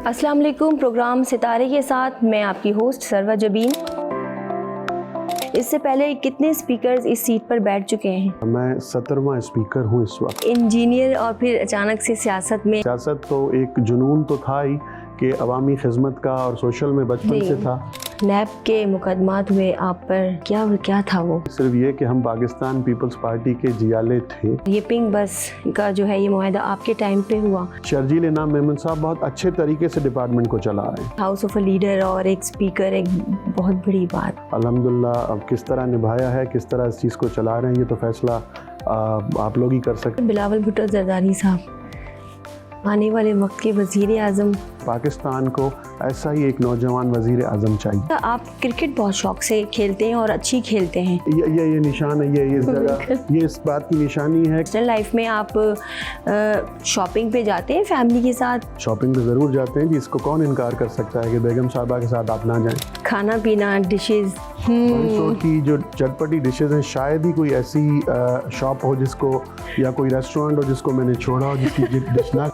السلام علیکم، پروگرام ستارے کے ساتھ میں آپ کی ہوسٹ سروا جبین۔ اس سے پہلے کتنے اسپیکرز اس سیٹ پر بیٹھ چکے ہیں؟ میں 17واں اسپیکر ہوں اس وقت۔ انجینئر اور پھر اچانک سے سیاست میں۔ سیاست تو ایک جنون تو تھا ہی کہ عوامی خدمت کا، اور سوشل میں بچپن سے تھا۔ نیب کے مقدمات ہوئے آپ پر، کیا تھا وہ؟ صرف یہ کہ ہم پاکستان پیپلز پارٹی کے جیالے تھے۔ یہ پنک بس کا جو ہے یہ معاہدہ آپ کے ٹائم پہ ہوا؟ شرجیل انعام میمن صاحب بہت اچھے طریقے سے ڈپارٹمنٹ کو چلا رہے ہیں۔ ہاؤس آف اے لیڈر اور ایک اسپیکر ایک بہت بڑی بات۔ الحمدللہ اب کس طرح نبھایا ہے، کس طرح اس چیز کو چلا رہے ہیں، یہ تو فیصلہ آپ لوگ ہی کر سکتے ہیں۔ بلاول بھٹو زرداری صاحب آنے والے وقت کے وزیر اعظم، پاکستان کو ایسا ہی ایک نوجوان وزیر اعظم چاہیے۔ آپ کرکٹ بہت شوق سے کھیلتے ہیں اور اچھی کھیلتے ہیں۔ یہ نشان ہے، یہ اس جگہ یہ اس بات کی نشانی ہے۔ پرسنل لائف میں آپ شاپنگ پہ جاتے ہیں فیملی کے ساتھ؟ شاپنگ پہ ضرور جاتے ہیں جی، اس کو کون انکار کر سکتا ہے کہ بیگم صاحبہ کے ساتھ آپ نہ جائیں۔ کھانا پینا، ڈشز، کی جو چٹپٹی ڈشز ہیں، شاید ہی کوئی ایسی شاپ ہو جس کو، یا کوئی ریسٹورینٹ ہو جس کو میں نے چھوڑا ہو جس کی ڈش نہ۔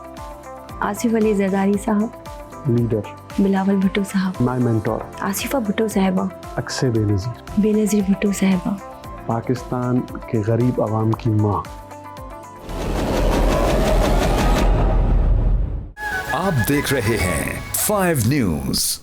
آصف علی زرداری صاحب، لیڈر بلاول بھٹو صاحب، مائی مینٹور، آصفہ بھٹو صاحبہ، اکثر بے نظیر، بے نظیر بھٹو صاحبہ، پاکستان کے غریب عوام کی ماں۔ آپ دیکھ رہے ہیں 5 نیوز۔